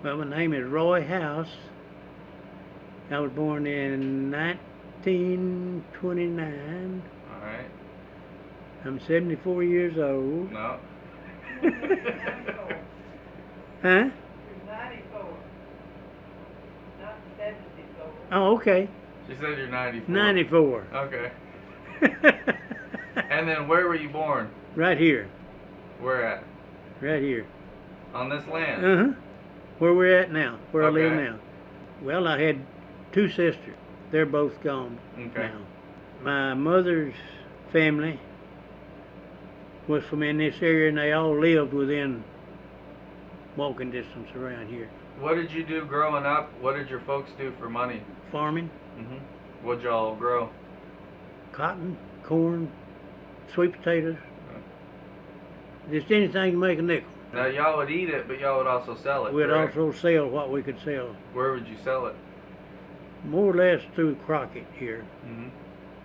Well, my name is Roy Howse. I was born in 1929. All right. I'm 74 years old. No. Huh? You're 94, not 74. Oh, okay. She said you're 94. 94. Okay. And then where were you born? Right here. Where at? Right here. On this land? Uh-huh. Where we're at now. Where I live Okay. now. Well, I had two sisters. They're both gone Okay. now. My mother's family was from in this area, and they all lived within walking distance around here. What did you do growing up? What did your folks do for money? Farming, What'd y'all grow? cotton, corn, sweet potatoes, just anything to make a nickel. Now y'all would eat it, but y'all would also sell it. We'd correct? also sell what we could sell, Where would you sell it? more or less through Crockett here.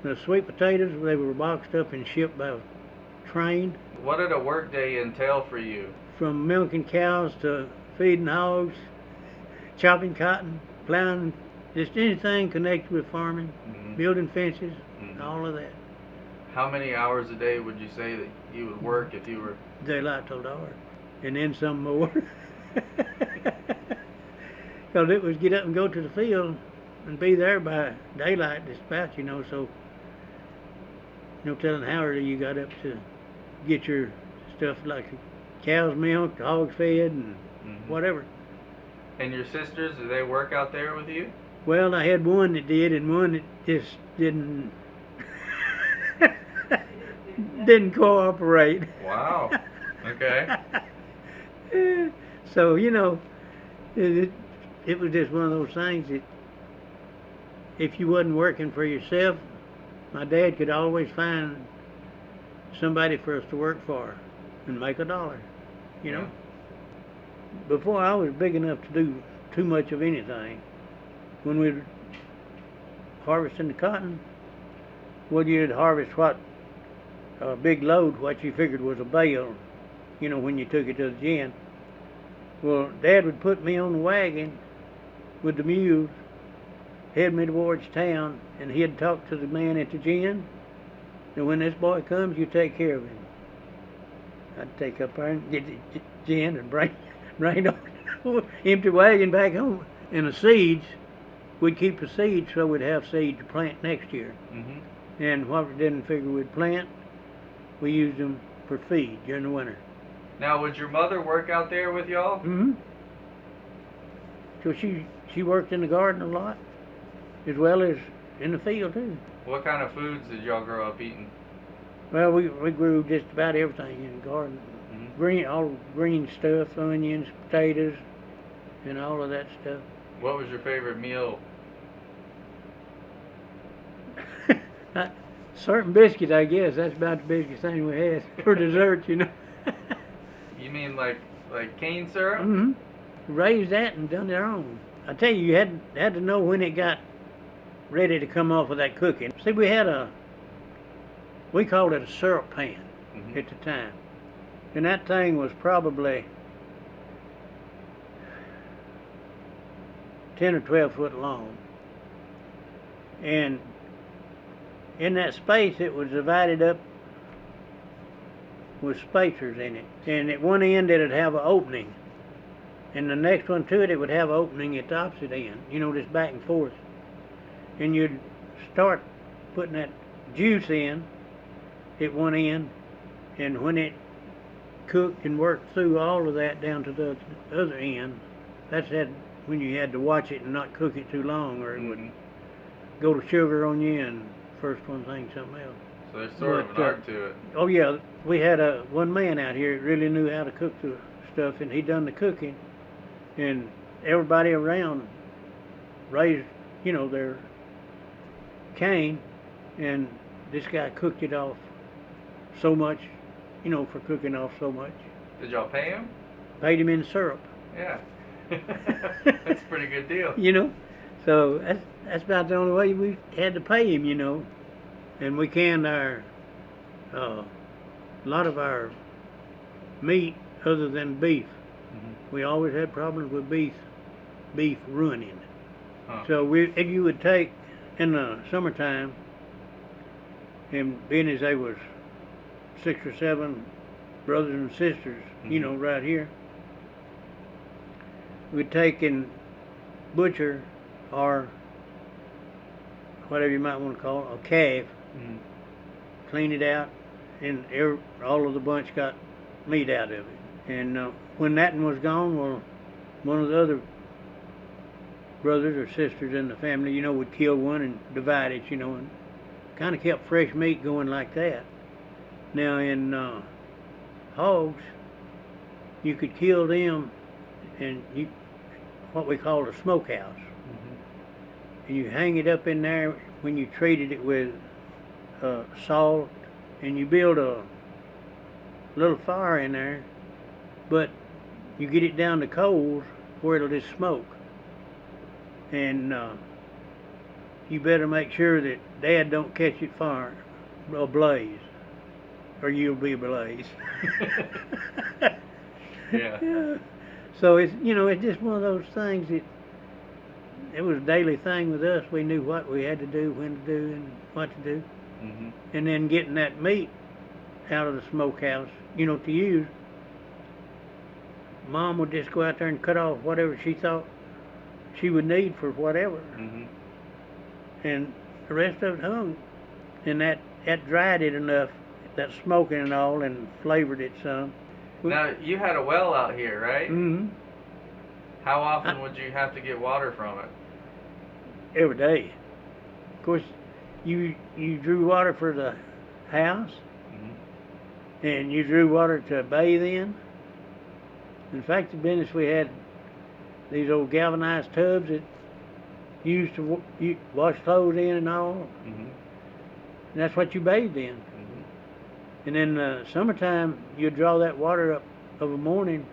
The sweet potatoes, they were boxed up and shipped by train. What did a work day entail for you? From milking cows to feeding hogs, chopping cotton, plowing, just anything connected with farming, building fences, all of that. How many hours a day would you say that you would work if you were? Daylight till dark, and then some more. Because it was get up and go to the field and be there by daylight dispatch, so no telling how early you got up to get your stuff like the cows milked, the hogs fed, and whatever. And your sisters, do they work out there with you? Well, I had one that did, and one that just didn't didn't cooperate. Wow. Okay. So it was just one of those things that if you wasn't working for yourself, my dad could always find somebody for us to work for and make a dollar, Yeah. Before I was big enough to do too much of anything, when we were harvesting the cotton, well, you'd harvest a big load, what you figured was a bale, when you took it to the gin. Well, Dad would put me on the wagon with the mules, head me towards town, and he'd talk to the man at the gin. And when this boy comes, you take care of him. I'd take up there and get the gin and bring the empty wagon back home. And the seeds, we'd keep the seeds so we'd have seed to plant next year. And what we didn't figure we'd plant, we used them for feed during the winter. Now, would your mother work out there with y'all? So she worked in the garden a lot, as well as in the field too. What kind of foods did y'all grow up eating? Well, we grew just about everything in the garden. All green stuff, onions, potatoes, and all of that stuff. What was your favorite meal? Certain biscuits, I guess. That's about the biggest thing we had for dessert, You mean like cane syrup? Raised that and done their own. I tell you, you had to know when it got ready to come off of that cooking. See, we called it a syrup pan at the time. And that thing was probably 10 or 12 foot long. And in that space, it was divided up with spacers in it. And at one end, it'd have an opening. And the next one to it, it would have an opening at the opposite end, just back and forth. And you'd start putting that juice in at one end, and when it cooked and worked through all of that down to the other end, that's when you had to watch it and not cook it too long, or it would go to sugar on you and first one thing something else. So there's sort of an art to it. Oh yeah, we had one man out here that really knew how to cook the stuff, and he done the cooking, and everybody around raised, their cane, and this guy cooked it off so much, for cooking off so much. Did y'all pay him? Paid him in syrup. Yeah. That's a pretty good deal. So that's about the only way we had to pay him, And we canned a lot of our meat other than beef We always had problems with beef ruining. Huh. So if you would take in the summertime, and being as they was 6 or 7 brothers and sisters, you know, right here, we'd take and butcher, or whatever you might want to call it, a calf, clean it out, and all of the bunch got meat out of it. And when that one was gone, well, one of the other brothers or sisters in the family, you know, would kill one and divide it, you know, and kind of kept fresh meat going like that. Now in hogs, you could kill them, and what we call a smokehouse, and you hang it up in there when you treated it with salt, and you build a little fire in there, but you get it down to coals where it'll just smoke. And you better make sure that Dad don't catch it fire ablaze, or you'll be ablaze. Yeah. So it's, you know, it's just one of those things that it was a daily thing with us. We knew what we had to do, when to do, and what to do. And then getting that meat out of the smokehouse, you know, to use. Mom would just go out there and cut off whatever she thought she would need for whatever, and the rest of it hung, and that dried it enough, that smoking and all, and flavored it some. Now, you had a well out here, right? How often I- would you have to get water from it? Every day. Of course, you drew water for the house, and you drew water to bathe in. In fact, the business, we had these old galvanized tubs that you used to wash clothes in and all, and that's what you bathed in. And in summertime, you'd draw that water up of a morning,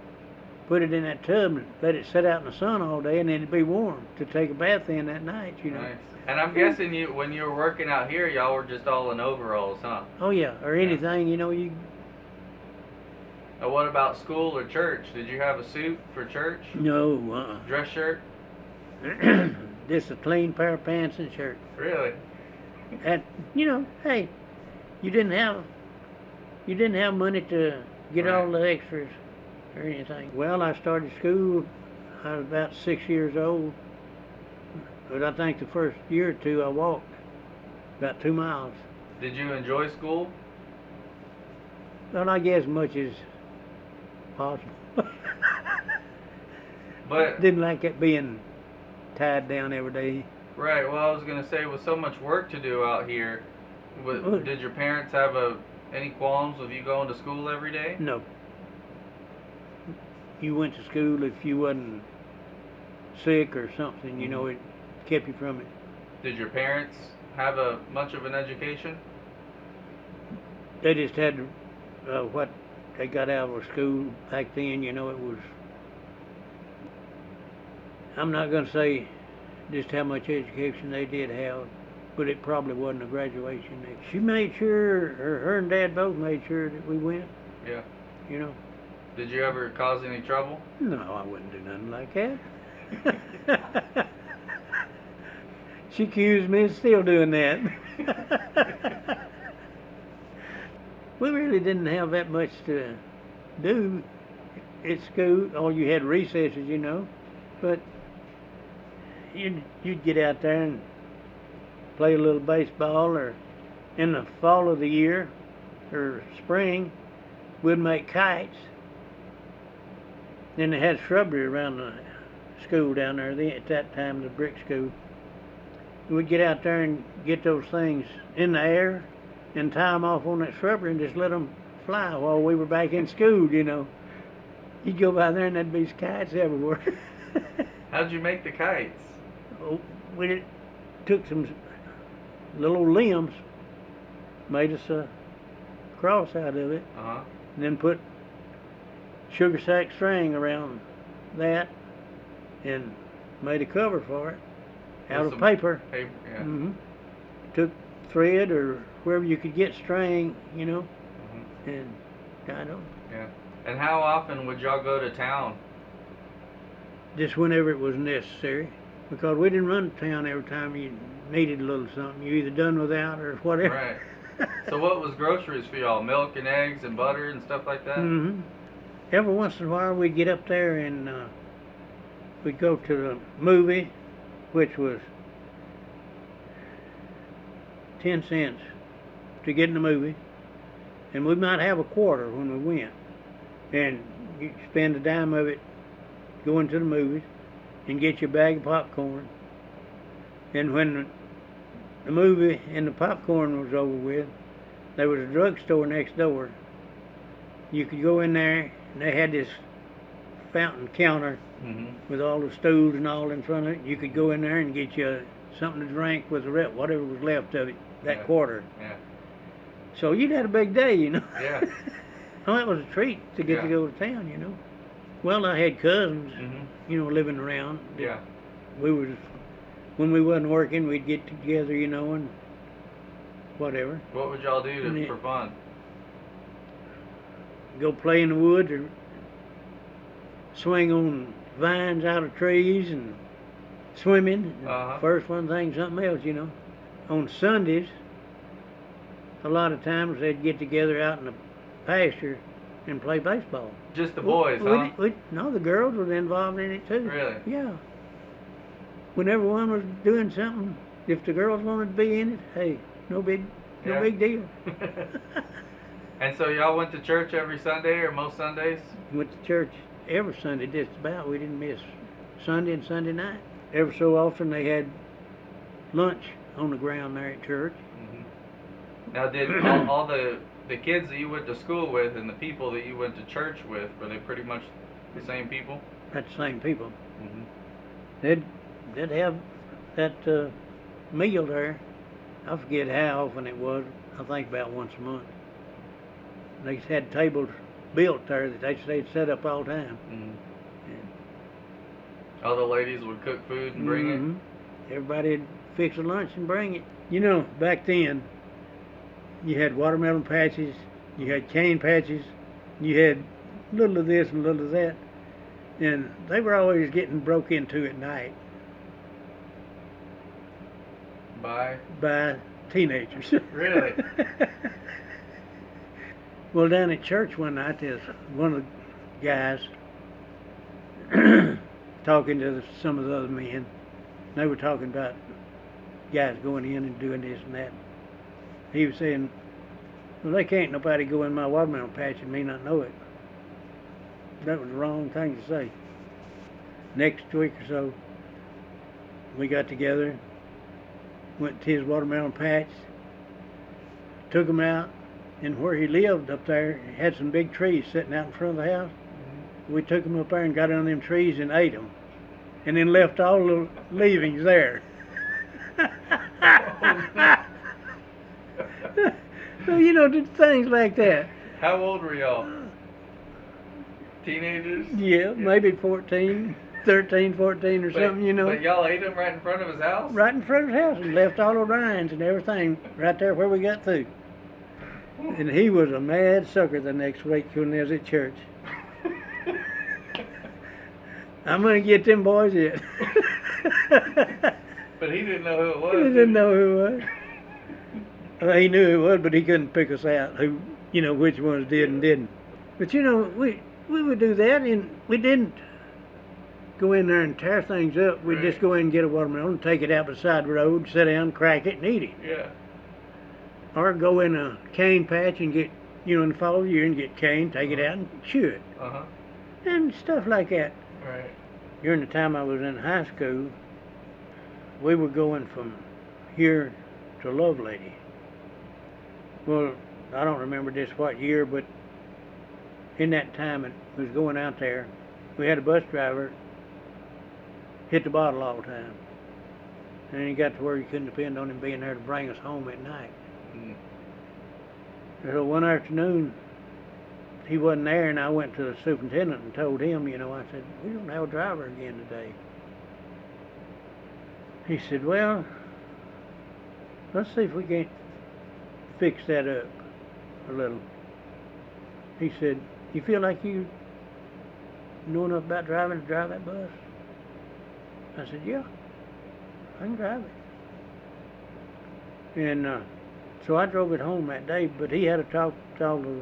put it in that tub, and let it sit out in the sun all day, and then it'd be warm to take a bath in that night, you know. Nice. And I'm guessing when you were working out here, y'all were just all in overalls, huh? Oh yeah, or anything, you know, you. And what about school or church? Did you have a suit for church? No, Dress shirt? just a clean pair of pants and shirt. Really? And you know, hey, you didn't have money to get all the extras or anything. Well, I started school. I was about 6 years old, but I think the first year or two I walked about 2 miles. Did you enjoy school? Well, I guess as much as possible. But Didn't like it being tied down every day. right. Well, I was gonna say, with so much work to do out here, did your parents have any qualms with you going to school every day? No. You went to school if you wasn't sick or something, you know, it kept you from it. Did your parents have much of an education? They just had what they got out of school back then, you know, it was, I'm not going to say just how much education they did have, but it probably wasn't a graduation. She made sure, or her and Dad both made sure that we went, Yeah. you know. Did you ever cause any trouble? No, I wouldn't do nothing like that. She accused me of still doing that. We really didn't have that much to do at school. Oh, you had recesses, you know, but you'd get out there and play a little baseball, or in the fall of the year or spring, we'd make kites. Then they had shrubbery around the school down there at that time, the brick school. We'd get out there and get those things in the air and tie them off on that shrubbery and just let them fly while we were back in school, you know. You'd go by there and there'd be kites everywhere. How'd you make the kites? Oh, we took some little limbs, made us a cross out of it, and then put sugar sack string around that and made a cover for it out of paper. Paper, yeah. Took thread or wherever you could get string, you know, and tied on. Yeah. And how often would y'all go to town just whenever it was necessary. Because we didn't run to town every time you needed a little something. You either done without or whatever. Right. So what was groceries for y'all? Milk and eggs and butter and stuff like that? Mm-hmm. Every once in a while we'd get up there and we'd go to the movie, which was 10 cents to get in the movie. And we might have a quarter when we went. And you'd spend a dime of it going to the movies and get your bag of popcorn. And when the movie and the popcorn was over with, there was a drugstore next door. You could go in there, and they had this fountain counter with all the stools and all in front of it. You could go in there and get you something to drink with the whatever was left of it, that quarter. Yeah. So you'd had a big day, you know. Yeah. Well, that was a treat to get to go to town, you know. Well, I had cousins, you know, living around. Yeah. When we wasn't working, we'd get together, you know, and whatever. What would y'all do for fun? Go play in the woods or swing on vines out of trees and swimming. First one thing, something else, you know. On Sundays, a lot of times they'd get together out in the pasture and play baseball. Just the boys, huh? No, the girls were involved in it too. Really? Yeah. When everyone was doing something, if the girls wanted to be in it, hey, no big deal. And so y'all went to church every Sunday or most Sundays? Went to church every Sunday, just about. We didn't miss Sunday and Sunday night. Every so often they had lunch on the ground there at church. Now, did all the kids that you went to school with and the people that you went to church with, were they pretty much the same people? That's the same people. They'd have that meal there. I forget how often it was. I think about once a month. They had tables built there that they'd set up all the time. All the ladies would cook food and bring it? Everybody'd fix a lunch and bring it. You know, back then, you had watermelon patches, you had cane patches, you had little of this and little of that, and they were always getting broke into at night. By teenagers. Really? Well, down at church one night, there's one of the guys talking to some of the other men. They were talking about guys going in and doing this and that. He was saying, well, they can't nobody go in my watermelon patch and me not know it. That was the wrong thing to say. Next week or so, we got together, went to his watermelon patch, took him out, and where he lived up there, he had some big trees sitting out in front of the house. We took him up there and got on them trees and ate them, and then left all the leavings there. So, you know, did things like that. How old were y'all? Teenagers? Yeah, maybe 13, 14 or something, you know. But y'all ate them right in front of his house? Right in front of his house, and left all the rinds and everything right there where we got through. And he was a mad sucker the next week when they was at church. I'm going to get them boys yet. But he didn't know who it was. He didn't know who it was. Well, he knew who it was, but he couldn't pick us out who, you know, which ones did and didn't. But you know, we would do that, and we didn't go in there and tear things up. We'd just go in and get a watermelon and take it out beside the road, sit down, crack it, and eat it. Yeah. Or go in a cane patch and get, you know, in the fall of the year and get cane, take it out and chew it. And stuff like that. Right. During the time I was in high school, we were going from here to Lovelady. Well, I don't remember just what year, but in that time it was going out there. We had a bus driver hit the bottle all the time. And then he got to where you couldn't depend on him being there to bring us home at night. So one afternoon, he wasn't there, and I went to the superintendent and told him, you know, I said, we don't have a driver again today. He said, well, let's see if we can't fix that up a little. He said, you feel like you know enough about driving to drive that bus? I said, yeah, I can drive it. And so I drove it home that day, but he had to talk to all the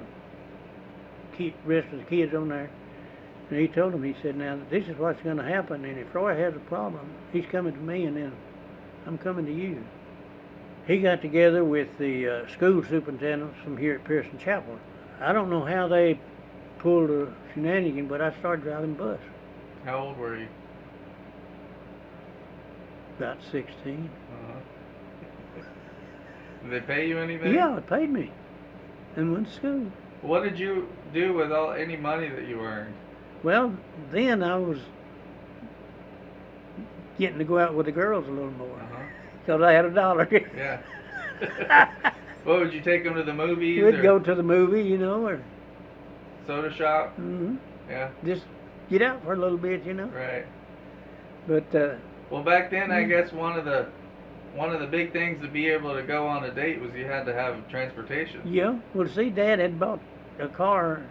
rest of the kids on there. And he told them, he said, now, this is what's going to happen, and if Roy has a problem, he's coming to me, and then I'm coming to you. He got together with the school superintendents from here at Pearson Chapel. I don't know how they pulled a shenanigan, but I started driving bus. How old were you? About 16. Did they pay you anything? Yeah, it paid me, and went to school. What did you do with any money that you earned? Well, then I was getting to go out with the girls a little more, because I had $1. Yeah. What, would you take them to the movies? We'd go to the movie, you know, or soda shop? Yeah. just get out for a little bit, you know. Right. But well, back then, I guess one of the big things to be able to go on a date was you had to have transportation. yeah, well, see, Dad had bought a car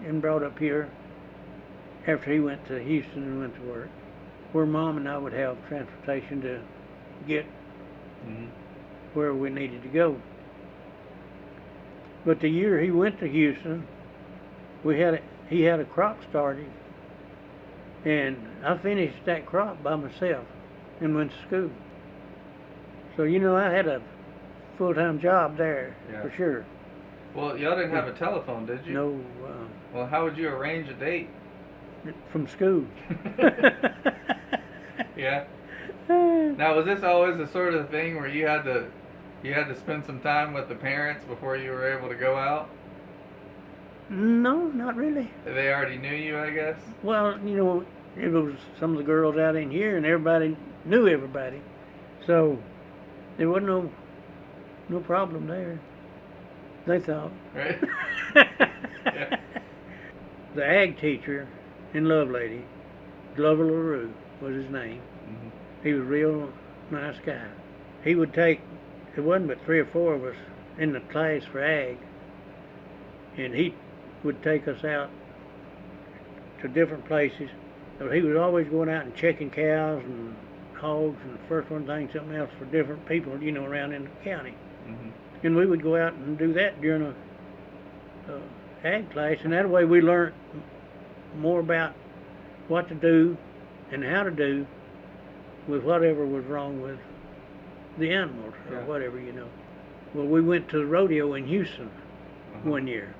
and brought up here after he went to Houston and went to work, where Mom and I would have transportation to get where we needed to go. But the year he went to Houston, he had a crop started, and I finished that crop by myself and went to school. So, you know, I had a full-time job there, for sure. Well, y'all didn't have a telephone, did you? No. Well, how would you arrange a date? From school. Yeah. Now, was this always the sort of thing where you had to spend some time with the parents before you were able to go out? No, not really. They already knew you, I guess? Well, you know, it was some of the girls out in here, and everybody knew everybody. So there wasn't no problem there, they thought. Right? Yeah. The ag teacher in Lovelady, Glover LaRue was his name. He was a real nice guy. He would take, there wasn't but 3 or 4 of us in the class for ag, and he would take us out to different places. So he was always going out and checking cows and hogs, and the first one thing, something else for different people, you know, around in the county. And we would go out and do that during a ag class, and that way we learned more about what to do and how to do with whatever was wrong with the animals or whatever, you know. Well, we went to the rodeo in Houston one year,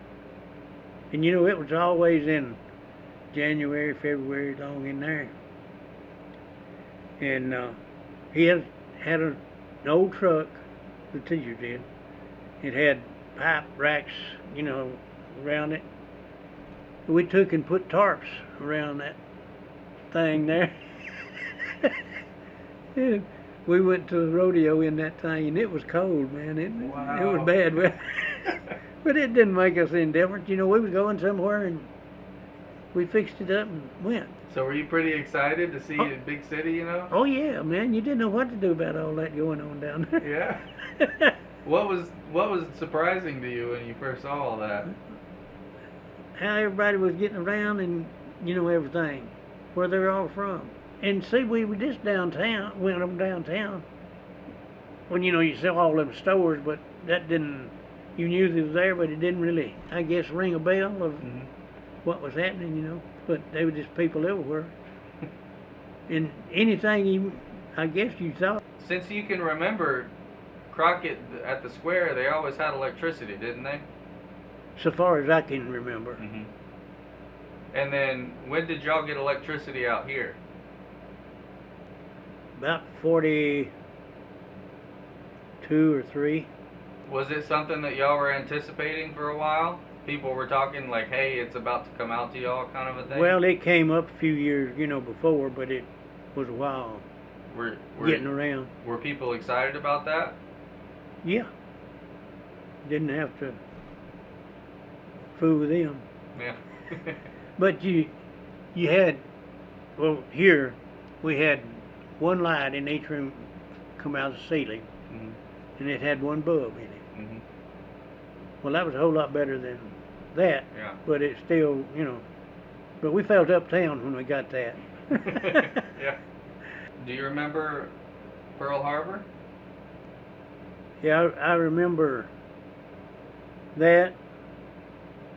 and you know, it was always in January, February, long in there. And he had an old truck, the teacher did. It had pipe racks, you know, around it. We took and put tarps around that thing there. And we went to the rodeo in that thing, and it was cold, man. It was bad weather. But it didn't make us any difference. You know, we was going somewhere, and we fixed it up and went. So were you pretty excited to see a big city, you know? Oh yeah, man. You didn't know what to do about all that going on down there. Yeah. What was surprising to you when you first saw all that? How everybody was getting around, and you know, everything, where they're all from. And see, we were just downtown, went up downtown. When, you know, you saw all them stores, but that didn't, you knew they was there, but it didn't really, I guess, ring a bell of what was happening, you know. But they were just people everywhere. And anything I guess you thought. Since you can remember, Crockett at the square, they always had electricity, didn't they? So far as I can remember. And then, when did y'all get electricity out here? About 42 or 3. Was it something that y'all were anticipating for a while? People were talking like, hey, it's about to come out to y'all, kind of a thing? Well, it came up a few years, you know, before, but it was a while getting around. Were people excited about that? Yeah. Didn't have to fool with them. Yeah. But you had, well, here we had one light in each room come out of the ceiling, and it had one bulb in it. Well, that was a whole lot better than that, but it's still, you know, but we felt uptown when we got that. Yeah. Do you remember Pearl Harbor? Yeah, I remember that,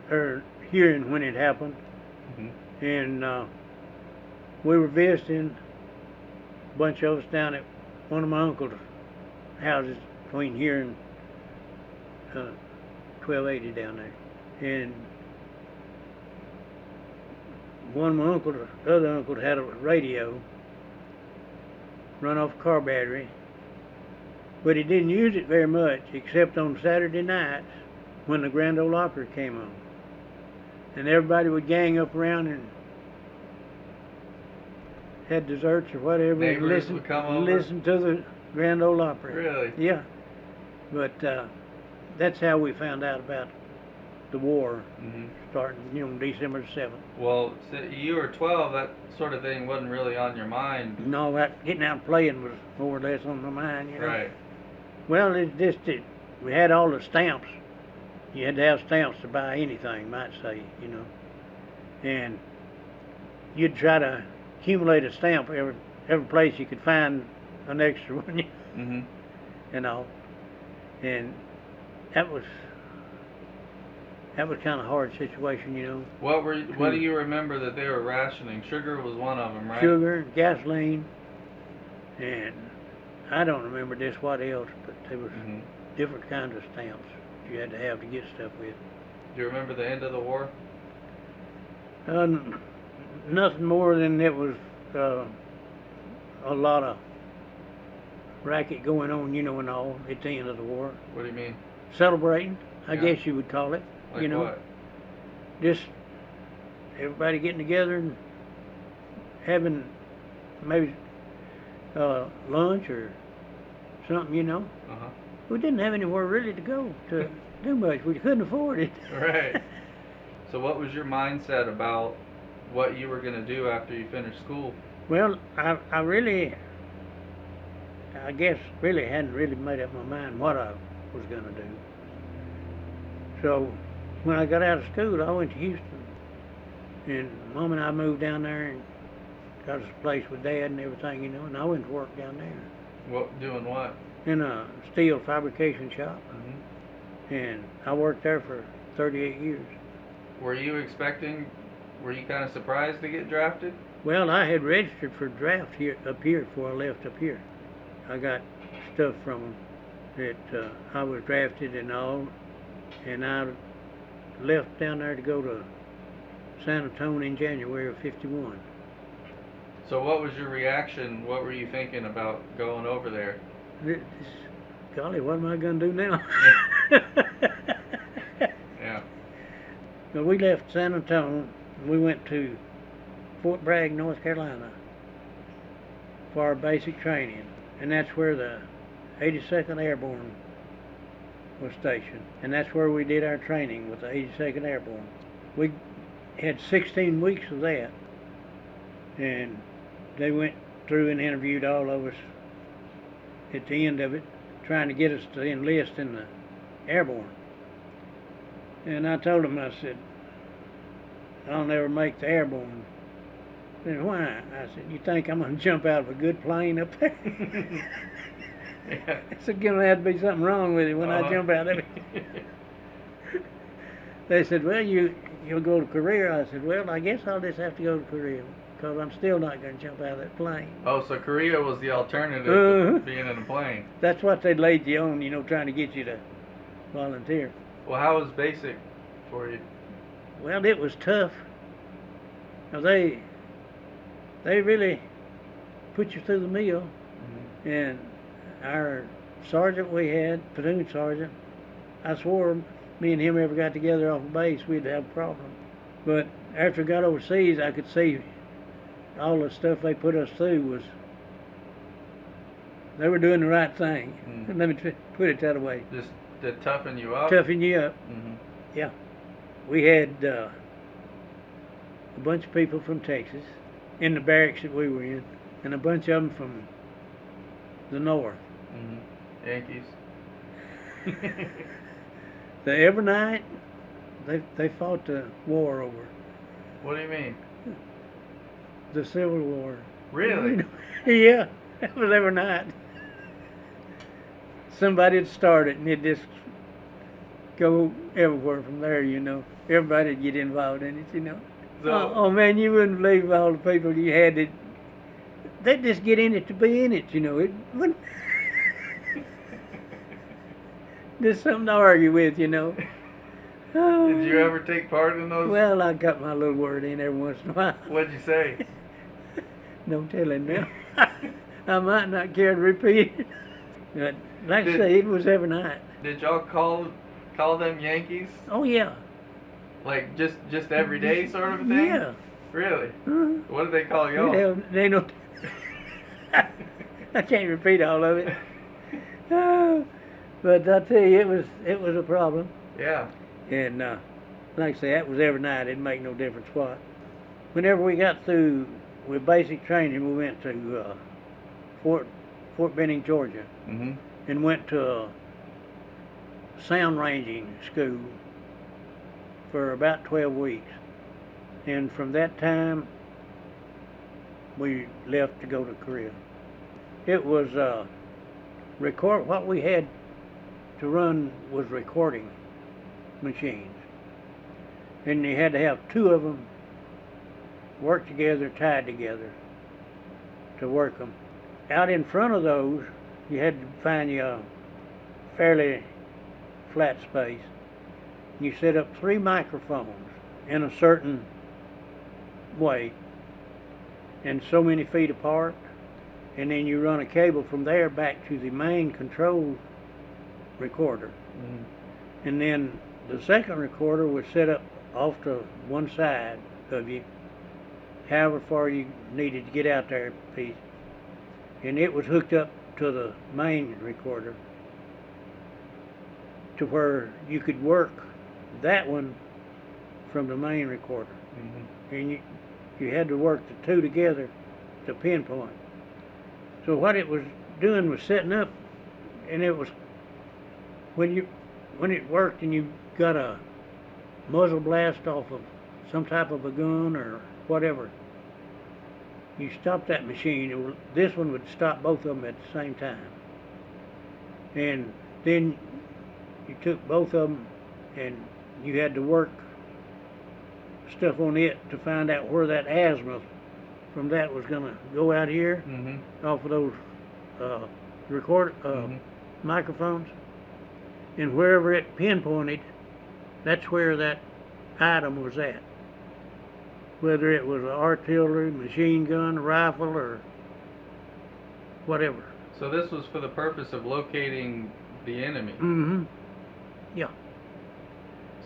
or hearing when it happened, Mm-hmm. and we were visiting, a bunch of us down at one of my uncle's houses between here and 1280 down there, and one of my uncles, the other uncle had a radio run off a car battery, but he didn't use it very much except on Saturday nights when the Grand Ole Opry came on, and everybody would gang up around and had desserts or whatever Neighbors and would come over? listen to the Grand Ole Opry. Really? Yeah, but that's how we found out about the war Mm-hmm. starting, December 7th. Well, you were 12. That sort of thing wasn't really on your mind. No, that getting out and playing was more or less on my mind, Right. Well, we had all the stamps. You had to have stamps to buy anything, might say, and you'd try to accumulate a stamp every place you could find an extra one, Mm-hmm. and all. And that was kind of a hard situation, What do you remember that they were rationing? Sugar was one of them, right? Sugar, gasoline, and I don't remember just what else, but there was Mm-hmm. different kinds of stamps you had to have to get stuff with. Do you remember the end of the war? Nothing more than it was a lot of racket going on, and all at the end of the war. What do you mean? Celebrating, I Yeah. guess you would call it. Like what? Just everybody getting together and having maybe lunch or something, Uh-huh. We didn't have anywhere really to go to do much. We couldn't afford it. Right. So what was your mindset about what you were going to do after you finished school? Well, I guess really hadn't really made up my mind what I was going to do. So when I got out of school, I went to Houston, and Mom and I moved down there and got us a place with Dad and everything, and I went to work down there Doing what? in a steel fabrication shop, Mm-hmm. and I worked there for 38 years. Were you kind of surprised to get drafted? Well, I had registered for draft up here before I left up here. I got stuff from them that I was drafted and all, and I left down there to go to San Antonio in January of '51. So what was your reaction? What were you thinking about going over there? Golly, what am I going to do now? Yeah. But we left San Antonio and we went to Fort Bragg, North Carolina for our basic training. And that's where the 82nd Airborne was stationed. And that's where we did our training with the 82nd Airborne. We had 16 weeks of that. And they went through and interviewed all of us at the end of it, trying to get us to enlist in the Airborne. And I told them, I said, I'll never make the Airborne. They said, why? I said, you think I'm going to jump out of a good plane up there? Yeah. I said, going to have to be something wrong with it when I jump out of it. They said, well, you'll go to Korea. I said, well, I guess I'll just have to go to Korea because I'm still not going to jump out of that plane. Oh, so Korea was the alternative Uh-huh. to being in a plane. That's what they laid you on, trying to get you to volunteer. Well, how was basic for you? Well, it was tough. Now they really put you through the mill, Mm-hmm. and our sergeant we had, platoon sergeant, I swore me and him ever got together off the base, we'd have a problem. But after I got overseas, I could see all the stuff they put us through was, they were doing the right thing. Mm. Let me put it that way. Just to toughen you up? Toughen you up. Mm-hmm. Yeah. We had a bunch of people from Texas in the barracks that we were in, and a bunch of them from the north. Mm-hmm. Yankees. Every night, they fought the war over, What do you mean? the Civil War. Really? Yeah, that was every night. Somebody'd start it and it'd just go everywhere from there, you know. Everybody'd get involved in it, you know. So, Oh man, you wouldn't believe all the people you had that they'd just get in it to be in it, you know. It wouldn't just something to argue with, you know. Oh. did you ever take part in those? Well, I got my little word in every once in a while. What'd you say? Don't tell him now. I might not care to repeat it. But like I say, it was every night. Did y'all call them Yankees? Oh yeah. Like just every day sort of a thing? Yeah. Really? Uh-huh. What did they call y'all? They don't. I can't repeat all of it. Oh, but I tell you, it was a problem. Yeah. And like I say, that was every night. It didn't make no difference what. Whenever we got through with basic training, we went to Fort Benning, Georgia, Mhm. and went to a sound ranging school for about 12 weeks. And from that time, we left to go to Korea. It was what we had to run was recording machines. And you had to have two of them work together, tied together to work them. Out in front of those, you had to find you a fairly flat space. You set up 3 microphones in a certain way and so many feet apart, and then you run a cable from there back to the main control recorder. Mhm. And then the second recorder was set up off to one side of you, however far you needed to get out there a piece. And it was hooked up to the main recorder to where you could work that one from the main recorder. Mhm. And you had to work the two together to pinpoint. So what it was doing was setting up, and it was when it worked and you got a muzzle blast off of some type of a gun or whatever, you stopped that machine. This one would stop both of them at the same time, and then you took both of them and you had to work stuff on it to find out where that azimuth from that was going to go out here Mhm. off of those Mhm. microphones, and wherever it pinpointed, that's where that item was at. Whether it was an artillery, machine gun, rifle, or whatever. So this was for the purpose of locating the enemy. Mm-hmm. Yeah.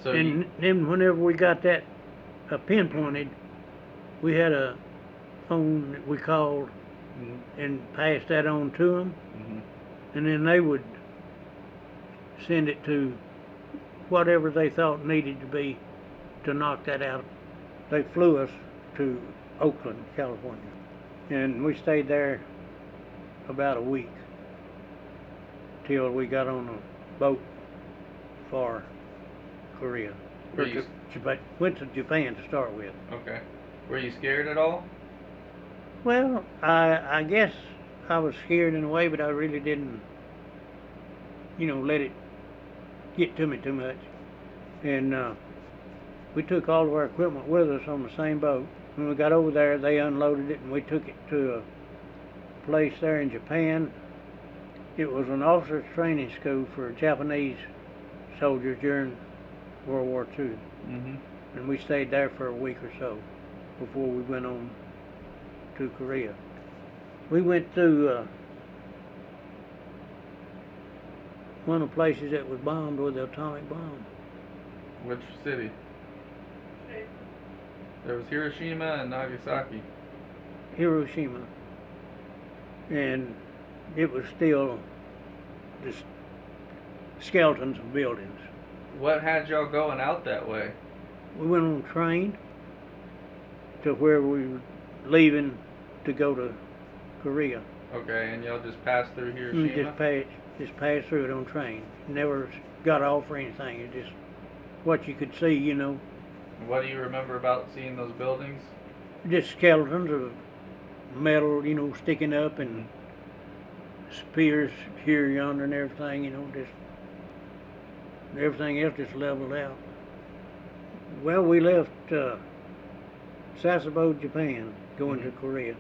So And then whenever we got that pinpointed, we had a phone that we called Mhm. and passed that on to them, Mhm. and then they would send it to whatever they thought needed to be to knock that out. They flew us to Oakland, California, and we stayed there about a week till we got on a boat for Korea. Were you- Went to Japan to start with. Okay. Were you scared at all? Well, I guess I was scared in a way, but I really didn't, let it get to me too much. And we took all of our equipment with us on the same boat. When we got over there, they unloaded it and we took it to a place there in Japan. It was an officer's training school for Japanese soldiers during World War II. Mhm. And we stayed there for a week or so before we went on to Korea. We went through one of the places that was bombed with the atomic bomb. Which city? There was Hiroshima and Nagasaki. Hiroshima. And it was still just skeletons of buildings. What had y'all going out that way? We went on a train to where we were leaving to go to Korea. Okay, and y'all just passed through We Hiroshima? just passed through it on train. Never got off or anything. It just what you could see, What do you remember about seeing those buildings? just skeletons of metal, sticking up and spears here, yonder, and everything, just everything else just leveled out. Well, we left Sasebo, Japan, going to Korea.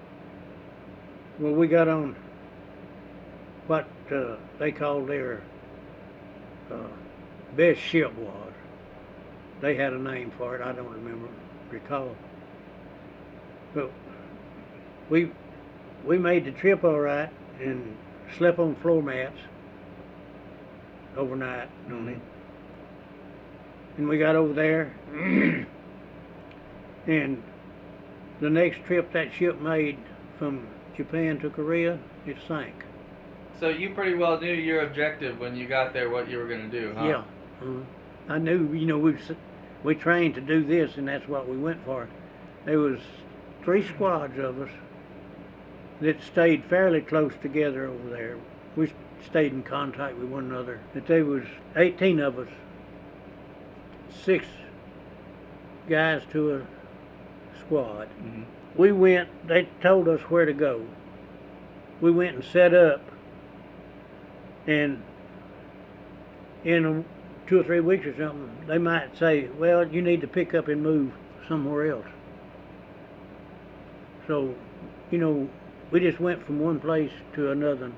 Well, we got on what they called their best ship was. They had a name for it. I don't recall. But we made the trip all right and slept on floor mats overnight on it. And we got over there, and the next trip that ship made from Japan to Korea, it sank. So you pretty well knew your objective when you got there, what you were going to do, huh? Yeah. I knew, we trained to do this, and that's what we went for. There was 3 squads of us that stayed fairly close together over there. We stayed in contact with one another. But there was 18 of us, 6 guys to a squad. We went, they told us where to go. We went and set up, and in 2 or 3 weeks or something, they might say, well, you need to pick up and move somewhere else. So, we just went from one place to another,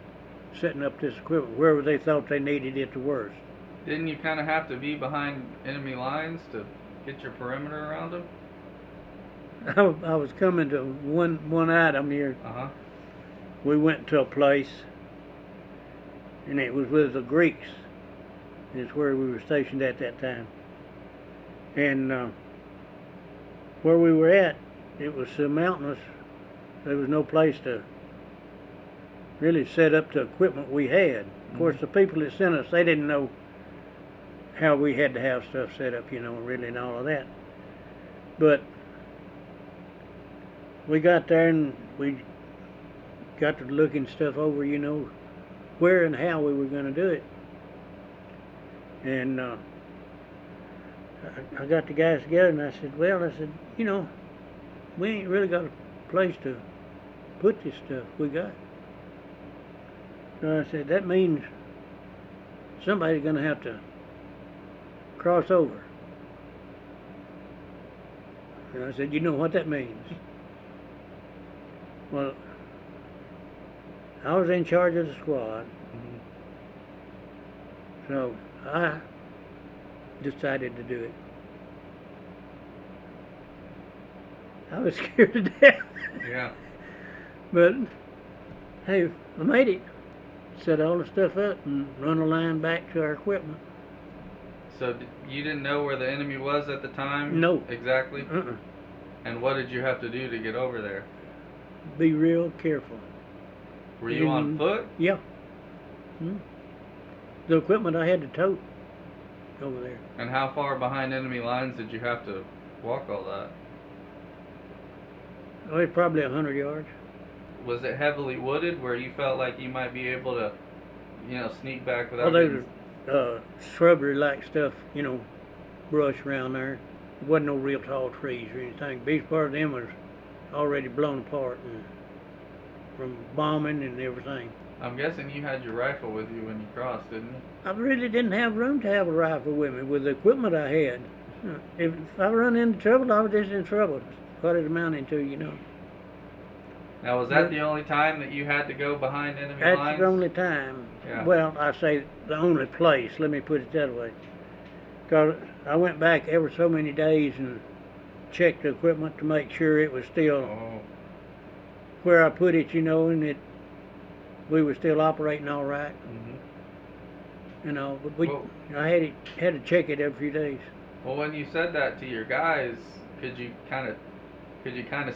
setting up this equipment wherever they thought they needed it the worst. Didn't you kind of have to be behind enemy lines to get your perimeter around them? I was coming to one item here. We went to a place, and it was with the Greeks. It's where we were stationed at that time. And where we were at, it was so mountainous, there was no place to really set up the equipment we had. Of course, the people that sent us, they didn't know how we had to have stuff set up, really, and all of that. But we got there and we got to looking stuff over, where and how we were going to do it. And I got the guys together and I said, we ain't really got a place to put this stuff we got. So I said, that means somebody's going to have to cross over. And I said, you know what that means? Well, I was in charge of the squad, so I decided to do it. I was scared to death. Yeah. But, hey, I made it. Set all the stuff up and run a line back to our equipment. So you didn't know where the enemy was at the time? No. Exactly? And what did you have to do to get over there? Be real careful. Were you on foot? Yeah. The equipment I had to tote over there. And how far behind enemy lines did you have to walk all that? Oh, it's probably 100 yards. Was it heavily wooded where you felt like you might be able to, sneak back without there was shrubbery-like stuff, brush around there. There wasn't no real tall trees or anything. Biggest part of them was already blown apart and from bombing and everything. I'm guessing you had your rifle with you when you crossed, didn't you? I really didn't have room to have a rifle with me with the equipment I had. If I run into trouble, I was just in trouble. What it amounted to, Now, was that the only time that you had to go behind enemy That's lines? the only time. Yeah. Well, I say the only place, let me put it that way. Because I went back every so many days and checked the equipment to make sure it was still where I put it, and we were still operating all right. But I had to check it every few days. Well, when you said that to your guys, could you kind of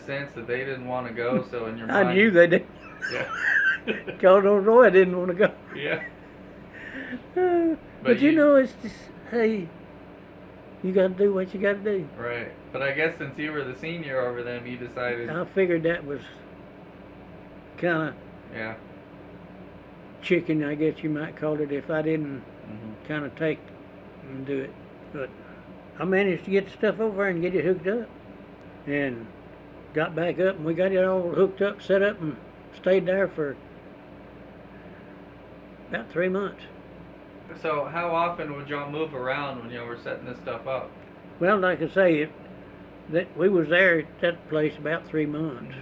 sense that they didn't want to go? So in your mind, I knew they didn't. Yeah. God knows I didn't want to go. Yeah. But it's just, hey, you got to do what you got to do. Right. But I guess since you were the senior over them, you decided. I figured that was kind of chicken, I guess you might call it, if I didn't kind of take and do it. But I managed to get the stuff over and get it hooked up. And got back up and we got it all hooked up, set up, and stayed there for about 3 months. So how often would y'all move around when y'all were setting this stuff up? Well, like I say, that we was there at that place about 3 months,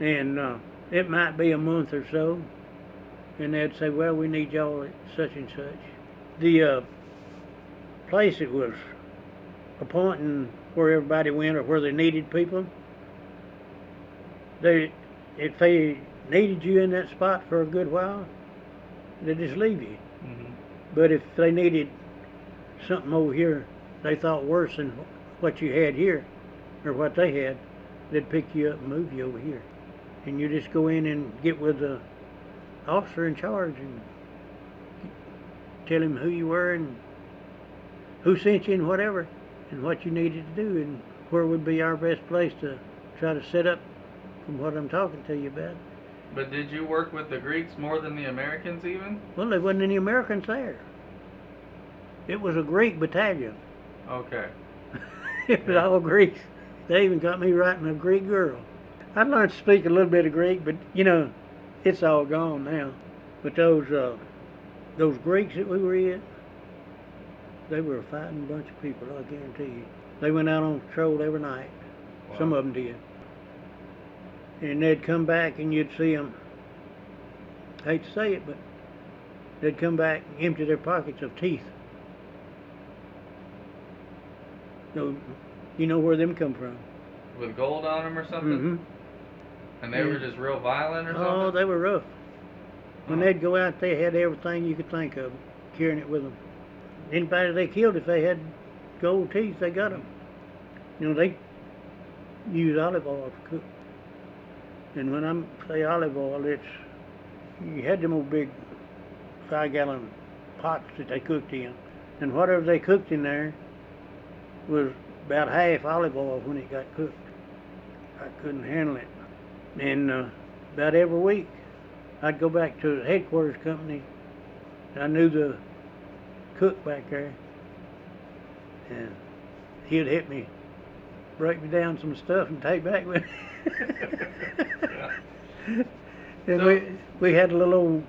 and it might be a month or so, and they'd say, well, we need y'all at such and such. The place it was appointing where everybody went or where they needed people, if they needed you in that spot for a good while, they'd just leave you. Mm-hmm. But if they needed something over here they thought worse than what you had here, or what they had, they'd pick you up and move you over here. And you just go in and get with the officer in charge and tell him who you were and who sent you and whatever, and what you needed to do, and where would be our best place to try to set up from what I'm talking to you about. But did you work with the Greeks more than the Americans even? Well, there wasn't any Americans there. It was a Greek battalion. Okay. It was all Greeks. They even got me writing a Greek girl. I learned to speak a little bit of Greek, but you know, it's all gone now. But those Greeks that we were in, they were a fighting bunch of people, I guarantee you. They went out on patrol every night. Wow. Some of them did. And they'd come back and you'd see them, I hate to say it, but they'd come back and empty their pockets of teeth. So, you know where them come from. With gold on them or something? Mm-hmm. And they were just real violent or something? Oh, they were rough. When they'd go out, they had everything you could think of, carrying it with them. Anybody they killed, if they had gold teeth, they got them. You know, they use olive oil to cook. And when I say olive oil, it's, you had them old big 5-gallon pots that they cooked in. And whatever they cooked in there was about half olive oil when it got cooked. I couldn't handle it. And about every week, I'd go back to the headquarters company. I knew the cook back there, and he'd hit me, break me down some stuff and take back with me. And So, we had a little old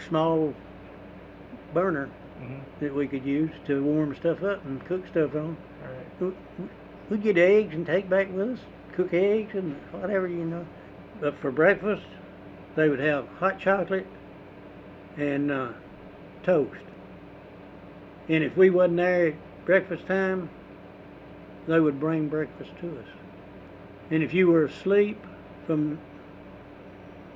small burner mhm. that we could use to warm stuff up and cook stuff on. Right. We'd get eggs and take back with us, cook eggs and whatever, you know. But for breakfast, they would have hot chocolate and toast. And if we wasn't there at breakfast time, they would bring breakfast to us. And if you were asleep from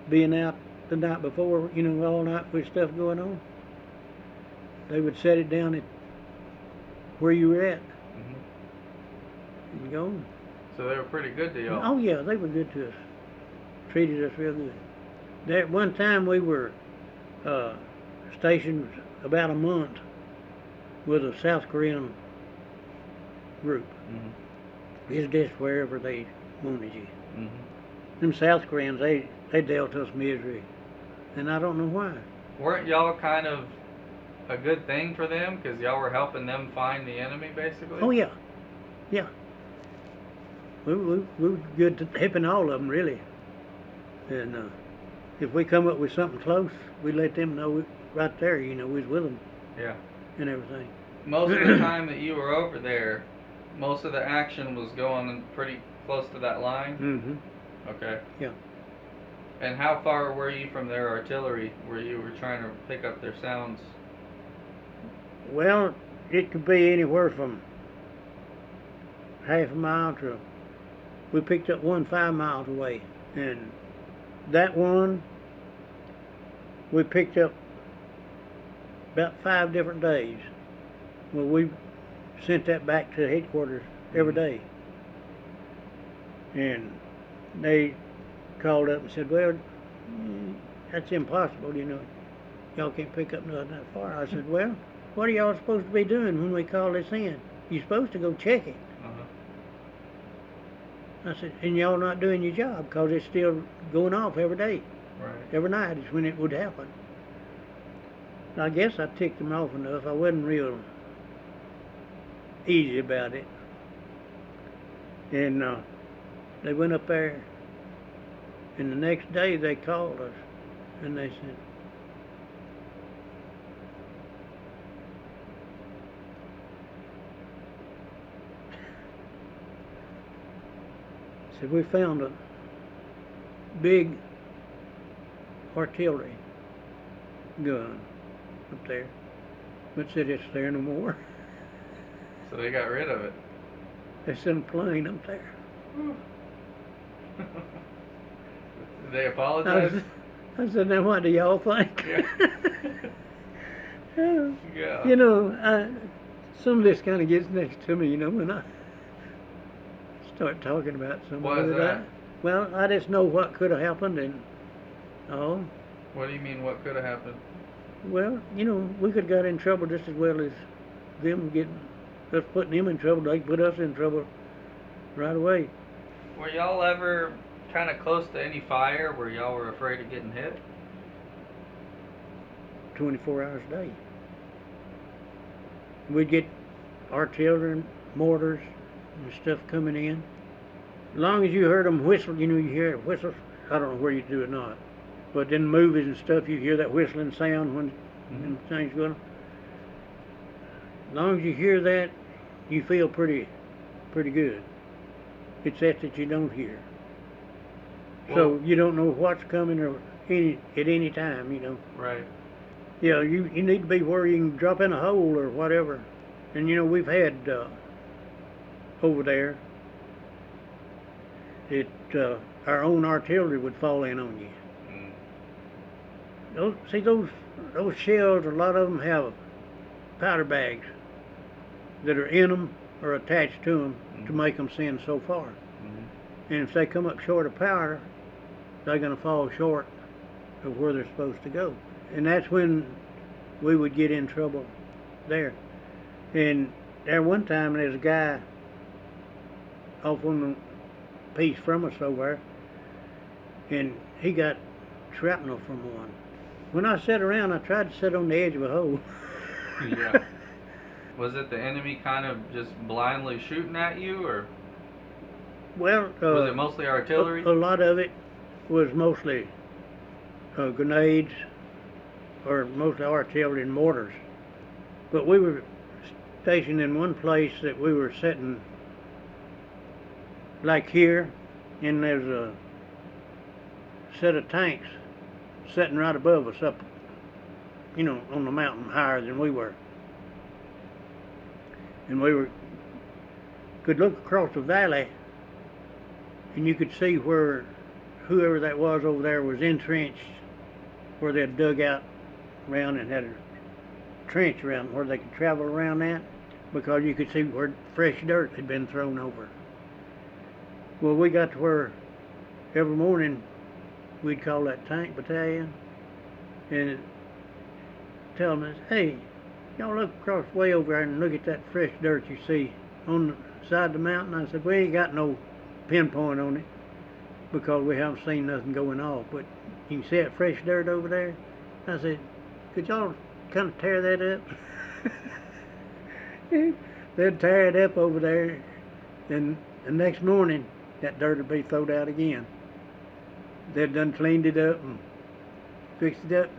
being out the night before, you know, all night with stuff going on, they would set it down at where you were at Mhm. and go on. So they were pretty good to y'all. Oh yeah, they were good to us. Treated us real good. That one time we were stationed about a month with a South Korean group. Mm-hmm. It's just wherever they wanted you. Mm-hmm. Them South Koreans, they dealt us misery, and I don't know why. Weren't y'all kind of a good thing for them because y'all were helping them find the enemy, basically? Oh yeah, yeah. We were good to helping all of them really, and if we come up with something close, we let them know right there. You know, we was with them Yeah. and everything. Most of the time that you were over there, most of the action was going pretty close to that line? Mm-hmm. Okay. Yeah. And how far were you from their artillery where you were trying to pick up their sounds? Well, it could be anywhere from half a mile to, we picked up one 5 miles away, and that one we picked up about 5 different days. Well, we sent that back to headquarters every day, and they called up and said, well, that's impossible, you know, y'all can't pick up nothing that far. I said, well, what are y'all supposed to be doing when we call this in? You're supposed to go check it. I said, and y'all not doing your job because it's still going off every day. Right. Every night is when it would happen. I guess I ticked them off enough. I wasn't real easy about it. And They went up there, and the next day they called us, and they said, we found a big artillery gun up there, but said it's there no more. So they got rid of it. They sent a plane up there. Did they apologize? I said, now what do y'all think? Yeah. Yeah. You know, some of this kind of gets next to me, you know, when I start talking about something. Why is that? Well, I just know what could have happened, and What do you mean? What could have happened? well, you know, we could have got in trouble just as well as them us putting them in trouble. They put us in trouble right away. Were y'all ever kind of close to any fire where y'all were afraid of getting hit? 24 hours a day. We'd get artillery and mortars and stuff coming in. As long as you heard them whistle, you know, you hear whistles. I don't know where you do it not, but in movies and stuff, you hear that whistling sound when things going on. As long as you hear that, you feel pretty good. It's that you don't hear. So you don't know what's coming or at any time, you know. Right. Yeah, you need to be where you can drop in a hole or whatever. And you know, we've had over there our own artillery would fall in on you. Those shells, a lot of them have powder bags that are in them or attached to them to make them send so far. And if they come up short of powder, they're going to fall short of where they're supposed to go. And that's when we would get in trouble there. And there one time there's a guy off on the piece from us over there, and he got shrapnel from one. When I sat around, I tried to sit on the edge of a hole. Yeah. Was it the enemy kind of just blindly shooting at you, or Well, was it mostly artillery? A lot of it was mostly grenades, or mostly artillery and mortars. But we were stationed in one place that we were sitting like here, and there's a set of tanks sitting right above us up, you know, on the mountain higher than we were. And we could look across the valley, and you could see where whoever that was over there was entrenched, where they'd dug out around and had a trench around where they could travel around that, because you could see where fresh dirt had been thrown over. Well, we got to where every morning we'd call that tank battalion and tell them, hey, y'all look across way over there and look at that fresh dirt you see on the side of the mountain. I said, we ain't got no pinpoint on it because we haven't seen nothing going off, but you can see that fresh dirt over there. I said, could y'all kind of tear that up? They'd tear it up over there, and the next morning that dirt would be thrown out again. They'd done cleaned it up and fixed it up.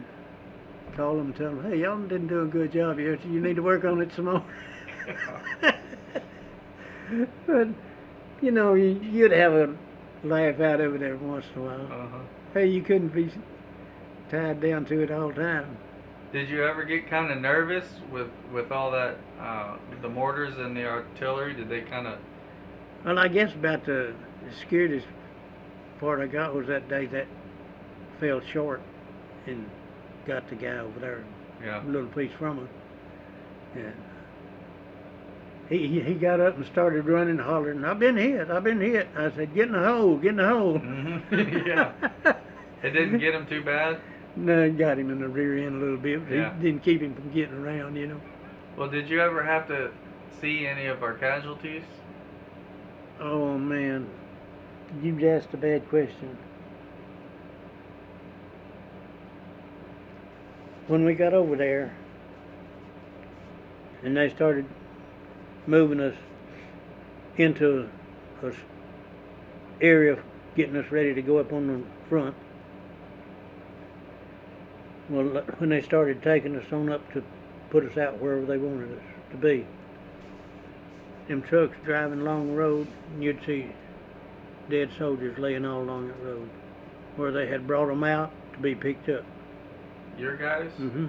Call them and tell them, hey, y'all didn't do a good job here, so you need to work on it some more. But, you know, you'd have a laugh out of it every once in a while. Hey, you couldn't be tied down to it all the time. Did you ever get kind of nervous with all that, the mortars and the artillery? Did they kind of... Well, I guess about the scariest part I got was that day that fell short and got the guy over there, a little piece from him. And he got up and started running, hollering, I've been hit. I said, get in the hole, get in the hole. Yeah. It didn't get him too bad? No, it got him in the rear end a little bit, but Yeah. It didn't keep him from getting around, you know. Well, did you ever have to see any of our casualties? Oh, man. You've asked a bad question. When we got over there, and they started moving us into area getting us ready to go up on the front. Well, when they started taking us on up to put us out wherever they wanted us to be, them trucks driving along the road, and you'd see dead soldiers laying all along that road where they had brought them out to be picked up. Your guys? Mm-hmm.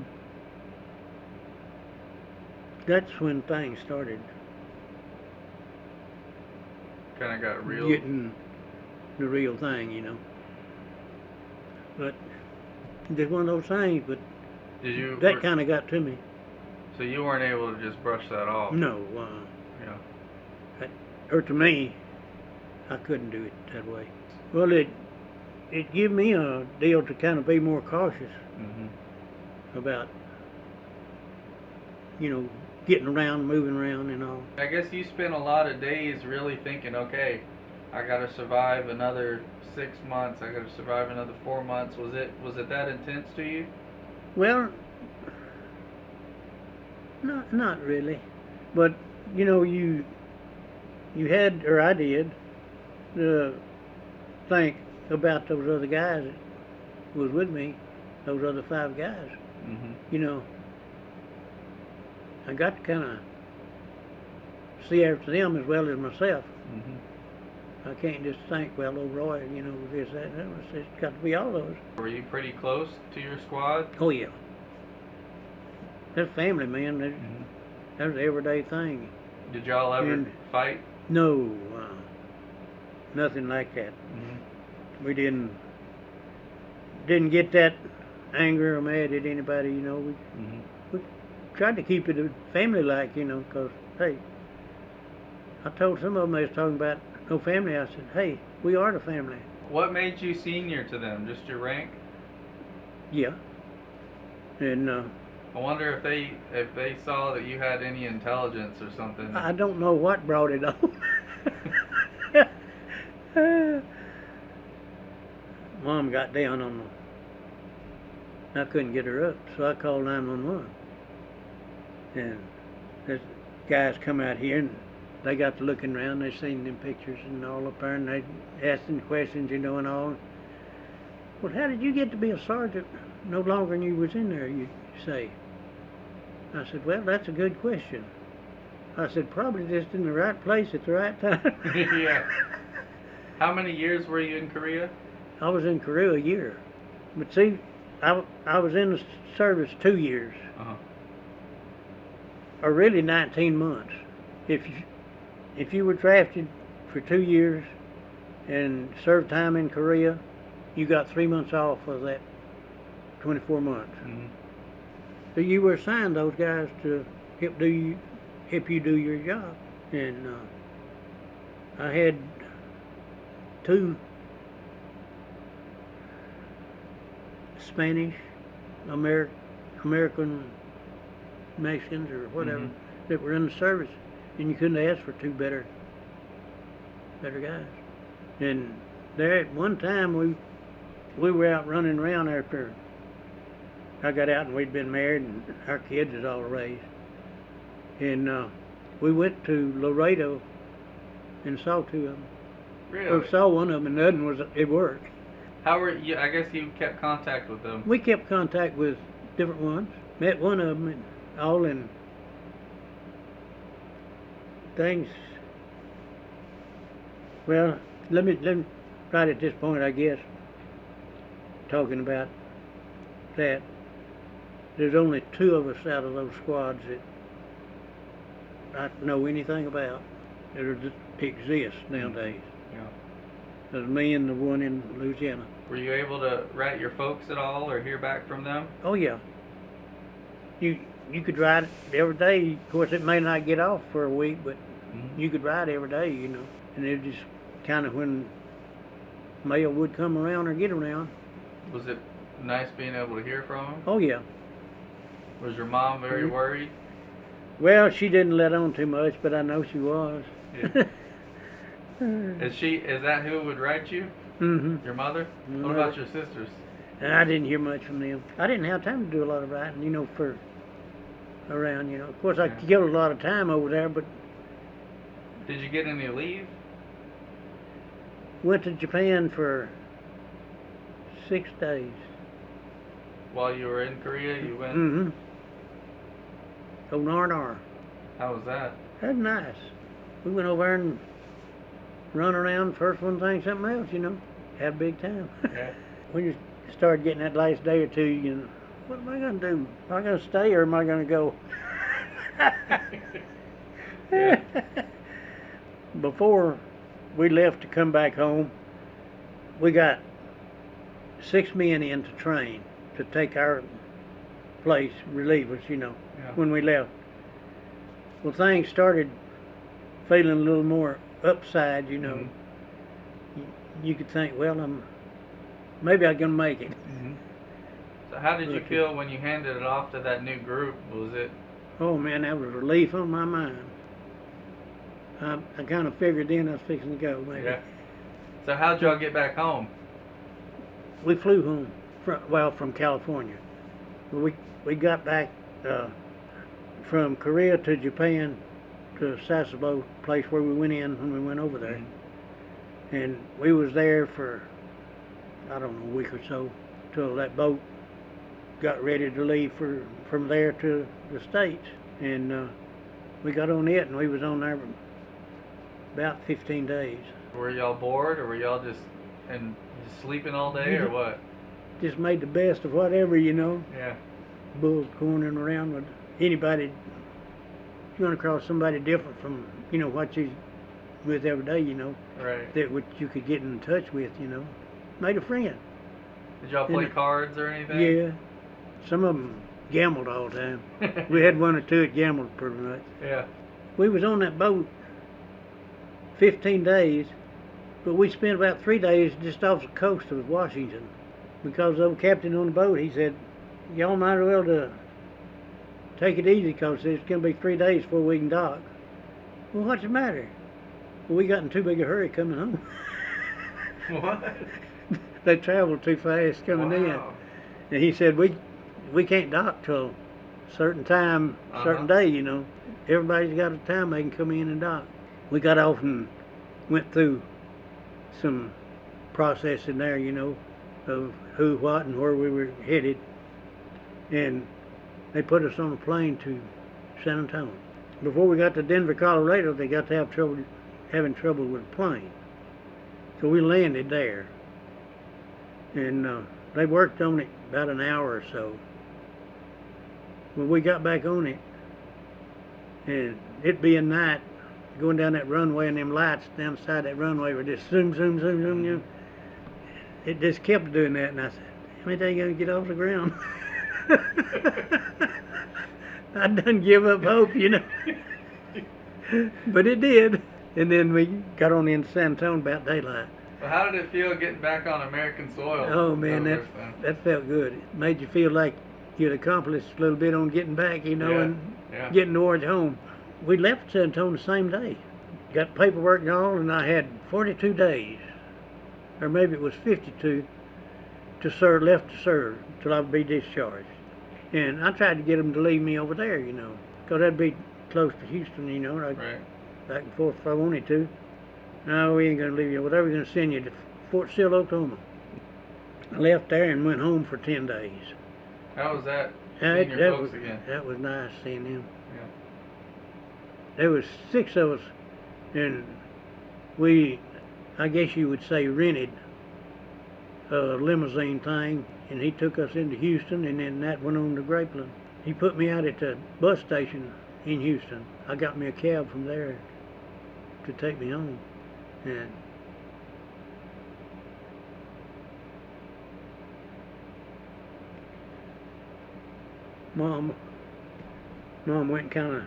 That's when things started Kind of got real. getting the real thing, you know. But just one of those things, but Did you? that kind of got to me. So you weren't able to just brush that off? No, Yeah. or to me, I couldn't do it that way. Well, it gave me a deal to kind of be more cautious Mm-hmm. about, you know, getting around, moving around, and all. I guess you spent a lot of days really thinking, okay, I gotta survive another 6 months. I gotta survive another 4 months. Was it that intense to you? Well, not really, but you know, you had, or I did, to think about those other guys that was with me, those other 5 guys. Mm-hmm. You know, I got to kind of see after them as well as myself. Mm-hmm. I can't just think, well, oh, Roy, you know, this, that, and that. It's got to be all of us. Were you pretty close to your squad? Oh, yeah. That's family, man. Mm-hmm. That was an everyday thing. Did y'all ever And- fight? No, nothing like that. Mm-hmm. We didn't get that angry or mad at anybody, you know. Mm-hmm. We tried to keep it family-like, you know, because, hey, I told some of them they was talking about no family. I said, hey, we are the family. What made you senior to them? Just your rank? Yeah. And I wonder if they saw that you had any intelligence or something. I don't know what brought it on. Mom got down on the... I couldn't get her up, so I called 911. And this guys come out here, and they got to looking around. They seen them pictures and all up there, and they asked them questions, you know, and all. Well, how did you get to be a sergeant no longer than you was in there, you say? I said, well, that's a good question. I said, probably just in the right place at the right time. Yeah. How many years were you in Korea? I was in Korea a year. But see, I was in the service 2 years, Uh-huh. or really 19 months. If you were drafted for 2 years and served time in Korea, you got 3 months off of that 24 months. Mm-hmm. So you were assigned those guys to help you do your job. And I had 2 Spanish, American Mexicans or whatever Mhm. that were in the service, and you couldn't ask for 2 better guys. And there at one time we were out running around after I got out, and we'd been married, and our kids was all raised. And we went to Laredo and saw 2 of them. Really? Or saw one of them, and nothing it worked. How were you? I guess you kept contact with them. We kept contact with different ones. Met one of them, and all in things. Well, let me right at this point, I guess, talking about that. There's only 2 of us out of those squads that I know anything about that exist nowadays. Yeah. There's me and the one in Louisiana. Were you able to write your folks at all or hear back from them? Oh yeah. You could ride every day. Of course, it may not get off for a week, but Mm-hmm. you could ride every day, you know. And it just kind of when mail would come around or get around. Was it nice being able to hear from them? Oh yeah. Was your mom very Mhm. worried? Well, she didn't let on too much, but I know she was. Yeah. Is that who would write you? Mm-hmm. Your mother? No. What about your sisters? And I didn't hear much from them. I didn't have time to do a lot of writing, you know, for around, you know. Of course, I Yeah. killed a lot of time over there, but Did you get any leave? went to Japan for 6 days. While you were in Korea, you went. Mm-hmm. On R&R. How was that? That's nice. We went over there and run around. First one thing, something else, you know. Had a big time. Yeah. When you start getting that last day or two, you know, what am I going to do? Am I going to stay or am I going to go? Yeah. Before we left to come back home, we got 6 men in to train to take our place, relieve us, you know, Yeah. when we left. Well, things started feeling a little more upside, you know. Mhm. You could think, well, maybe I'm going to make it. Mm-hmm. So how did you feel when you handed it off to that new group? Was it? Oh, man, that was a relief on my mind. I kind of figured then I was fixing to go, maybe. Yeah. So how'd y'all get back home? We flew home, from California. We got back from Korea to Japan to Sasebo, place where we went in when we went over there. Mm-hmm. And we was there for, I don't know, a week or so, till that boat got ready to leave from there to the States. And we got on it, and we was on there about 15 days. Were y'all bored, or were y'all just sleeping all day, or what? Just made the best of whatever, you know. Yeah. Bulls cornering around with anybody. You run across somebody different from, you know, what you with every day, you know. Right. That what you could get in touch with, you know. Made a friend. Did y'all play And- cards or anything? Yeah. Some of them gambled all the time. We had one or two that gambled pretty much. Yeah. We was on that boat 15 days, but we spent about 3 days just off the coast of Washington. Because the old captain on the boat, he said, y'all might as well to take it easy because it's going to be 3 days before we can dock. Well, what's the matter? Well, we got in too big a hurry coming home. What? They traveled too fast coming in. Wow. And he said, we can't dock till a certain time, certain Uh-huh. day, you know. Everybody's got a time they can come in and dock. We got off and went through some processing there, you know, of who, what, and where we were headed. And they put us on a plane to San Antonio. Before we got to Denver, Colorado, they got to having trouble with the plane. So we landed there. And they worked on it about an hour or so. When we got back on it, and it being night, going down that runway, and them lights down the side of that runway were just zoom, zoom, zoom, zoom, you know. It just kept doing that, and I said, how many days you gonna get off the ground? I done give up hope, you know. But it did. And then we got on in San Antonio about daylight. Well, how did it feel getting back on American soil? Oh man, over then? that felt good. It made you feel like you'd accomplished a little bit on getting back, you know, Yeah, and yeah. getting towards home. We left San Antonio the same day. Got paperwork and all, and I had 42 days, or maybe it was 52, to serve, left to serve, till I would be discharged. And I tried to get them to leave me over there, you know, because that'd be close to Houston, you know, like Right. back and forth if I wanted to. No, we ain't going to leave you. Whatever, we're going to send you to Fort Sill, Oklahoma. I left there and went home for 10 days. How was that? Yeah, Seeing your that folks was, again. that was nice seeing them. Yeah. There was 6 of us, and we, I guess you would say, rented a limousine thing, and he took us into Houston, and then that went on to Grapeland. He put me out at the bus station in Houston. I got me a cab from there to take me home. And Mom went kind of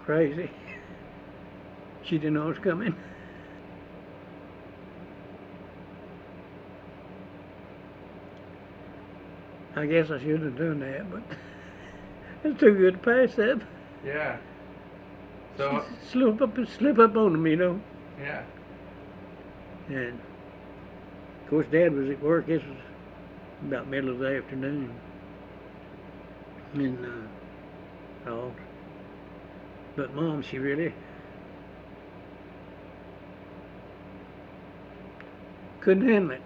crazy. She didn't know it was coming. I guess I shouldn't have done that, but it's too good to pass up. Yeah. So, Slip up on them, you know. yeah. And of course, Dad was at work. This was about middle of the afternoon, and oh, but Mom, she really couldn't handle it.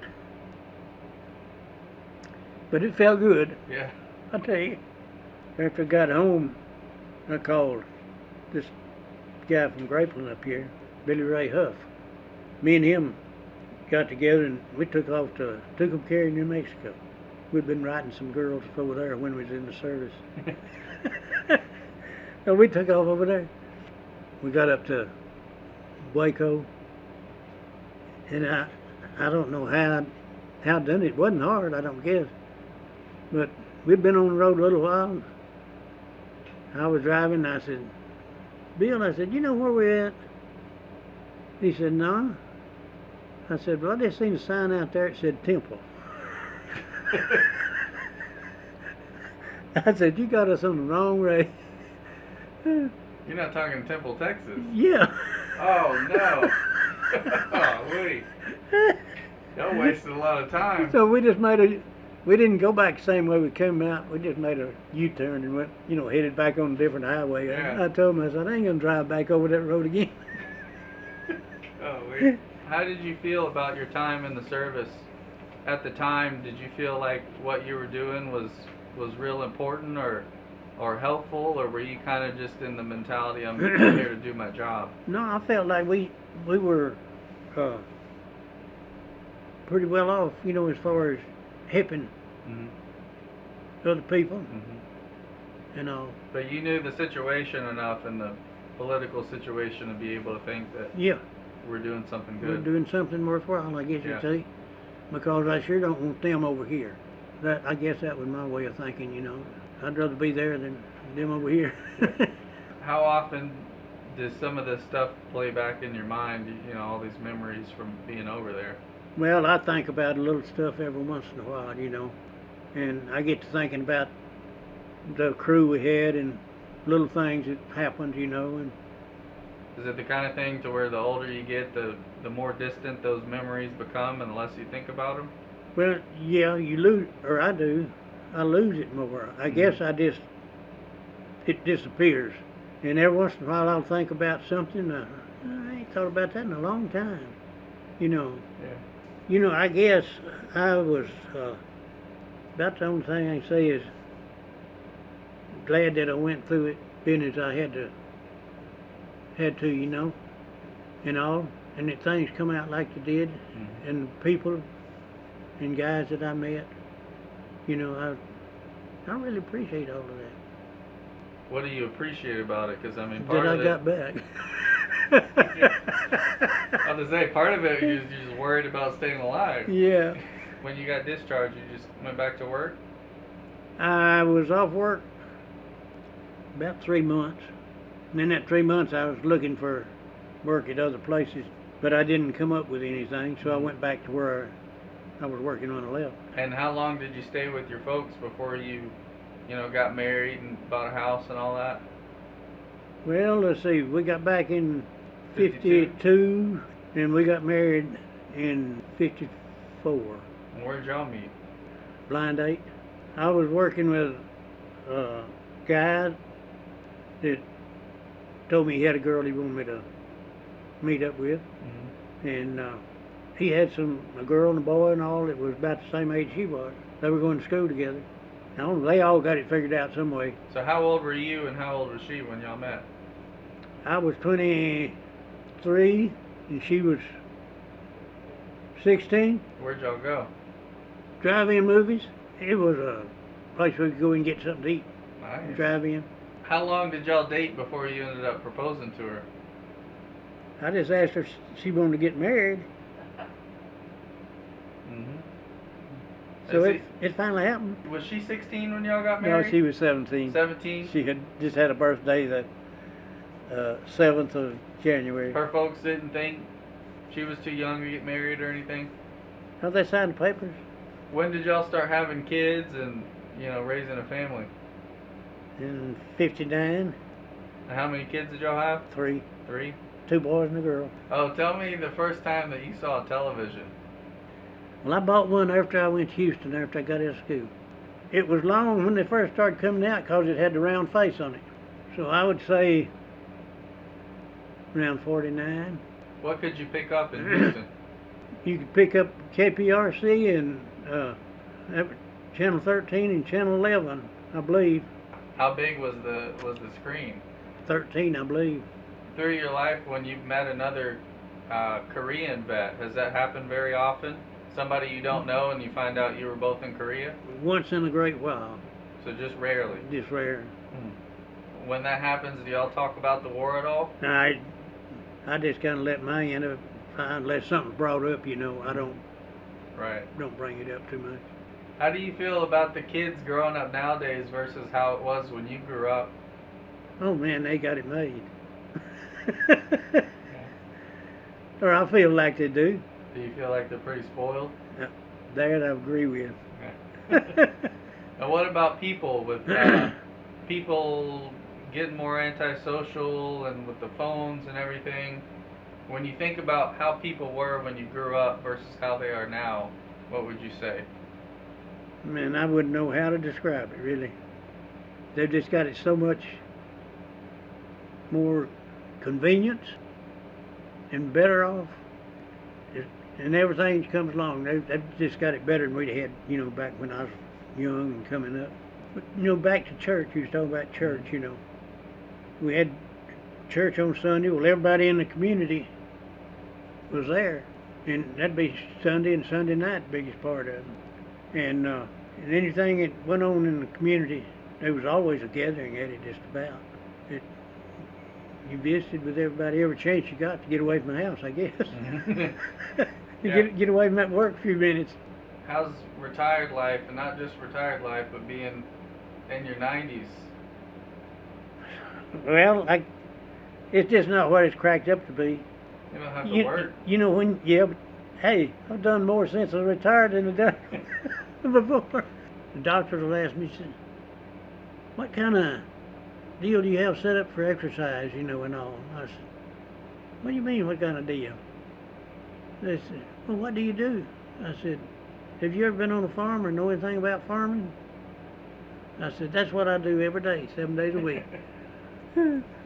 But it felt good, Yeah. I tell you. After I got home, I called this guy from Grapeland up here, Billy Ray Huff. Me and him got together and we took off to Tucumcari, New Mexico. We'd been riding some girls over there when we was in the service. So we took off over there. We got up to Waco, and I don't know how done it. It wasn't hard, I don't guess. But we'd been on the road a little while. I was driving, and I said, Bill, I said, you know where we're at? He said, no. I said, well, I just seen a sign out there that said Temple. I said, you got us on the wrong way. You're not talking Temple, Texas. Yeah. Oh, no. Oh, wait. Y'all wasted a lot of time. So we didn't go back the same way we came out. We just made a U-turn and went, headed back on a different highway. Yeah. I told him, I said, I ain't gonna drive back over that road again. Oh, wait. How did you feel about your time in the service? At the time, did you feel like what you were doing was real important or helpful, or were you kind of just in the mentality, I'm here to do my job? No, I felt like we were pretty well off, as far as helping other people and all. But you knew the situation enough and the political situation to be able to think that Yeah, we're doing something we're good. doing something worthwhile, I guess Yeah. you'd say, because I sure don't want them over here. I guess that was my way of thinking, I'd rather be there than them over here. How often does some of this stuff play back in your mind, all these memories from being over there? Well, I think about a little stuff every once in a while, and I get to thinking about the crew we had and little things that happened, and Is it the kind of thing to where the older you get, the more distant those memories become and the less you think about them? well, yeah, you lose, or I do. I lose it more. I guess it disappears. And every once in a while I'll think about something. I ain't thought about that in a long time. Yeah. I guess I was, about the only thing I can say is glad that I went through it, being as I had to, and all. And that things come out like they did. And people and guys that I met, I really appreciate all of that. What do you appreciate about it? Because, That part I of got back. I was to say, part of it, you're just worried about staying alive. Yeah. When you got discharged, you just went back to work? I was off work about 3 months. And in that 3 months I was looking for work at other places, but I didn't come up with anything, so I went back to where I was working when I left. And how long did you stay with your folks before you got married and bought a house and all that? Well, let's see, we got back in 52? 52, and we got married in 54. And where'd y'all meet? Blind date. I was working with a guy that told me he had a girl he wanted me to meet up with, and he had a girl and a boy and all that was about the same age she was. They were going to school together. Now, they all got it figured out some way. So how old were you and how old was she when y'all met? I was 23 and she was 16. Where'd y'all go? Drive-in movies. It was a place we could go and get something to eat. Nice. Drive-in. How long did y'all date before you ended up proposing to her? I just asked her if she wanted to get married. So it finally happened. Was she 16 when y'all got married? No, she was 17. 17? She had just had a birthday the 7th of January. Her folks didn't think she was too young to get married or anything? How they signed the papers? When did y'all start having kids and, raising a family? In 59. And how many kids did y'all have? 3. 3? 2 boys and a girl. Oh, tell me the first time that you saw television. Well, I bought one after I went to Houston, after I got out of school. It was long when they first started coming out because it had the round face on it. So I would say around 49. What could you pick up in Houston? You could pick up KPRC and that was Channel 13 and Channel 11, I believe. How big was the screen? 13, I believe. Through your life, when you've met another Korean vet, has that happened very often? Somebody you don't know and you find out you were both in Korea? Once in a great while. So just rarely. Just rare. When that happens, do y'all talk about the war at all? I just kind of let my end of it fine, unless something's brought up, you know. I don't bring it up too much. How do you feel about the kids growing up nowadays versus how it was when you grew up? Oh man, they got it made. Or I feel like they do. Do you feel like they're pretty spoiled? That I agree with. Okay. And what about people with people getting more antisocial and with the phones and everything? When you think about how people were when you grew up versus how they are now, what would you say? Man, I wouldn't know how to describe it, really. They've just got it so much more convenience and better off. And everything comes along. They've just got it better than we had, you know, back when I was young and coming up. But, you know, back to church, you was talking about church, you know. We had church on Sunday. Well, everybody in the community was there. And that'd be Sunday and Sunday night, the biggest part of it. And anything that went on in the community, there was always a gathering at it just about. You visited with everybody every chance you got to get away from the house, I guess. Get away from that work a few minutes. How's retired life, and not just retired life, but being in your 90s? Well, it's just not what it's cracked up to be. You don't have to work. You know, but hey, I've done more since I retired than I've done before. The doctors will ask me, what kind of deal do you have set up for exercise, you know, and all? I said, what do you mean, what kind of deal? They said, well, what do you do? I said, have you ever been on a farm or know anything about farming? I said, that's what I do every day, 7 days a week.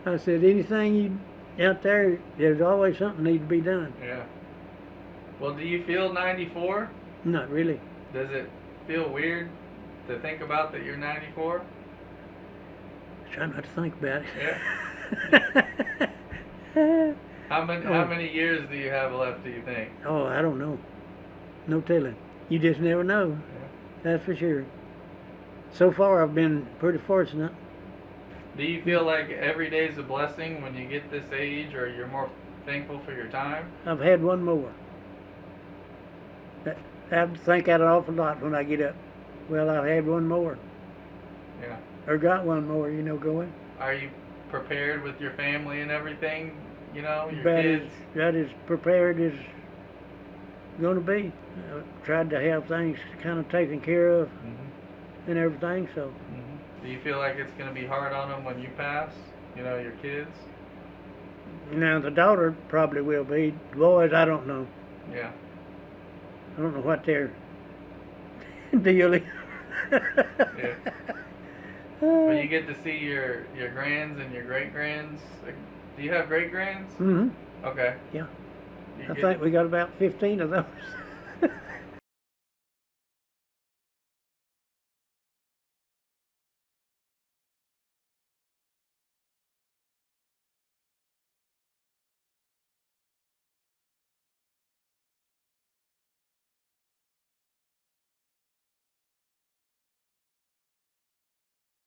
I said, anything out there, there's always something needs to be done. Yeah. Well, do you feel 94? Not really. Does it feel weird to think about that you're 94? Try not to think about it. Yeah. How many years do you have left, do you think? Oh, I don't know. No telling. You just never know. Yeah. That's for sure. So far, I've been pretty fortunate. Do you feel like every day's a blessing when you get this age, or you're more thankful for your time? I've had one more. I have to think out an awful lot when I get up. Well, I've had one more. Yeah. Or got one more, you know, going. Are you prepared with your family and everything? You know, your About kids? That as prepared as going to be. I tried to have things kind of taken care of and everything, so. Do you feel like it's going to be hard on them when you pass? You know, your kids? Now, the daughter probably will be. The boys, I don't know. Yeah. I don't know what their deal is. Yeah. But you get to see your grands and your great-grands. Do you have great-grands? Mm-hmm. Okay. Yeah. I think we got about 15 of those.